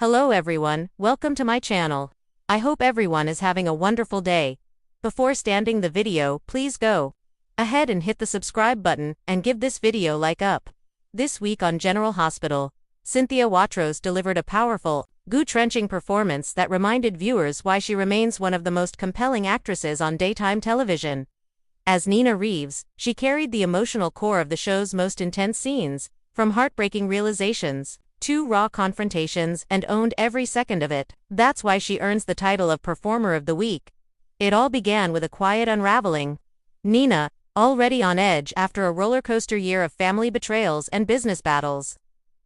Hello everyone, welcome to my channel. I hope everyone is having a wonderful day. Before starting the video, please go ahead and hit the subscribe button and give this video like up. This week on General Hospital, Cynthia Watros delivered a powerful, gut-wrenching performance that reminded viewers why she remains one of the most compelling actresses on daytime television. As Nina Reeves, she carried the emotional core of the show's most intense scenes, from heartbreaking realizations to raw confrontations, and owned every second of it. That's why she earns the title of Performer of the Week. It all began with a quiet unraveling. Nina, already on edge after a roller-coaster year of family betrayals and business battles,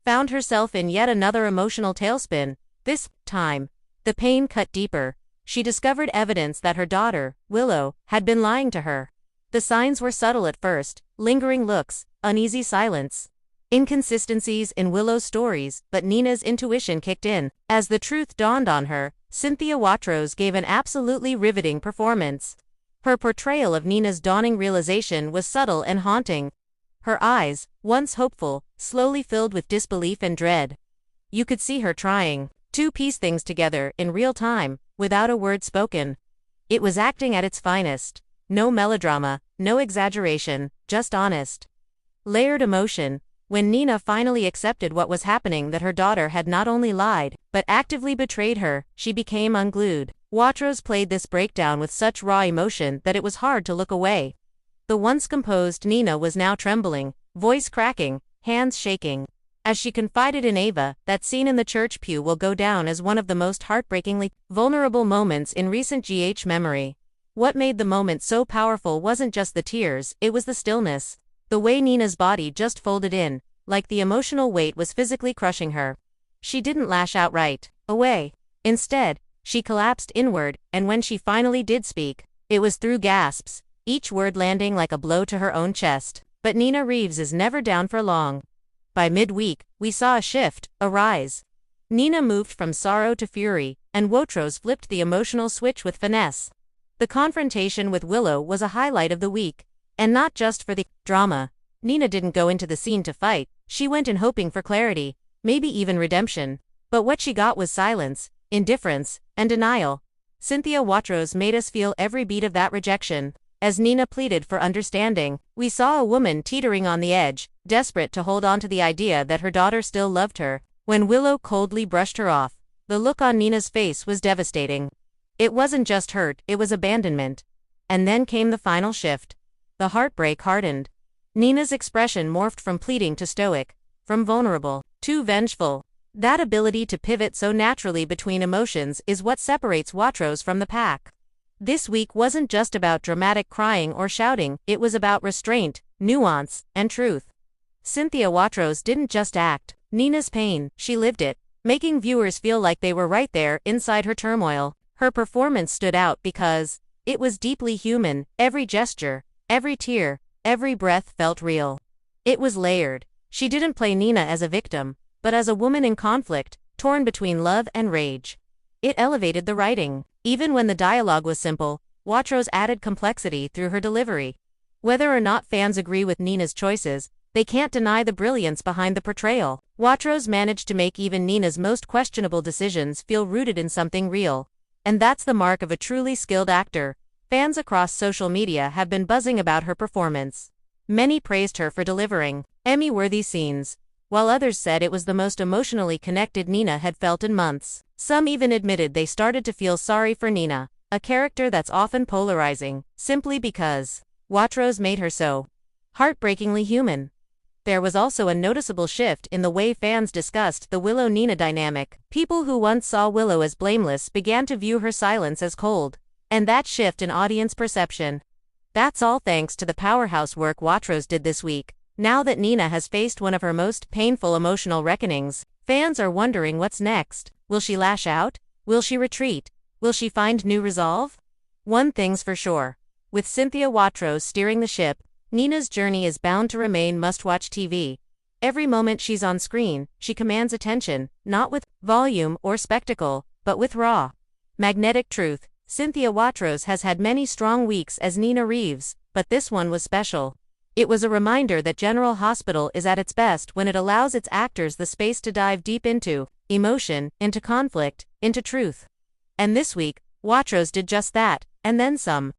found herself in yet another emotional tailspin. This time, the pain cut deeper. She discovered evidence that her daughter, Willow, had been lying to her. The signs were subtle at first: lingering looks, uneasy silence, inconsistencies in Willow's stories, but Nina's intuition kicked in. As the truth dawned on her, Cynthia Watros gave an absolutely riveting performance. Her portrayal of Nina's dawning realization was subtle and haunting. Her eyes, once hopeful, slowly filled with disbelief and dread. You could see her trying to piece things together in real time, without a word spoken. It was acting at its finest. No melodrama, no exaggeration, just honest, layered emotion. When Nina finally accepted what was happening, that her daughter had not only lied, but actively betrayed her, she became unglued. Watros played this breakdown with such raw emotion that it was hard to look away. The once composed Nina was now trembling, voice cracking, hands shaking. As she confided in Ava, that scene in the church pew will go down as one of the most heartbreakingly vulnerable moments in recent GH memory. What made the moment so powerful wasn't just the tears, it was the stillness. The way Nina's body just folded in, like the emotional weight was physically crushing her. She didn't lash outright away. Instead, she collapsed inward, and when she finally did speak, it was through gasps, each word landing like a blow to her own chest. But Nina Reeves is never down for long. By midweek, we saw a shift, a rise. Nina moved from sorrow to fury, and Watros flipped the emotional switch with finesse. The confrontation with Willow was a highlight of the week. And not just for the drama. Nina didn't go into the scene to fight, she went in hoping for clarity, maybe even redemption. But what she got was silence, indifference, and denial. Cynthia Watros made us feel every beat of that rejection. As Nina pleaded for understanding, we saw a woman teetering on the edge, desperate to hold on to the idea that her daughter still loved her. When Willow coldly brushed her off, the look on Nina's face was devastating. It wasn't just hurt, it was abandonment. And then came the final shift. The heartbreak hardened. Nina's expression morphed from pleading to stoic, from vulnerable to vengeful. That ability to pivot so naturally between emotions is what separates Watros from the pack. This week wasn't just about dramatic crying or shouting, it was about restraint, nuance, and truth. Cynthia Watros didn't just act Nina's pain, she lived it, making viewers feel like they were right there inside her turmoil. Her performance stood out because it was deeply human. Every gesture, every tear, every breath felt real. It was layered. She didn't play Nina as a victim, but as a woman in conflict, torn between love and rage. It elevated the writing. Even when the dialogue was simple, Watros added complexity through her delivery. Whether or not fans agree with Nina's choices, they can't deny the brilliance behind the portrayal. Watros managed to make even Nina's most questionable decisions feel rooted in something real. And that's the mark of a truly skilled actor. Fans across social media have been buzzing about her performance. Many praised her for delivering Emmy-worthy scenes, while others said it was the most emotionally connected Nina had felt in months. Some even admitted they started to feel sorry for Nina, a character that's often polarizing, simply because Watros made her so heartbreakingly human. There was also a noticeable shift in the way fans discussed the Willow-Nina dynamic. People who once saw Willow as blameless began to view her silence as cold. And that shift in audience perception. That's all thanks to the powerhouse work Watros did this week. Now that Nina has faced one of her most painful emotional reckonings, fans are wondering what's next. Will she lash out? Will she retreat? Will she find new resolve? One thing's for sure. With Cynthia Watros steering the ship, Nina's journey is bound to remain must-watch TV. Every moment she's on screen, she commands attention, not with volume or spectacle, but with raw, magnetic truth. Cynthia Watros has had many strong weeks as Nina Reeves, but this one was special. It was a reminder that General Hospital is at its best when it allows its actors the space to dive deep into emotion, into conflict, into truth. And this week, Watros did just that, and then some.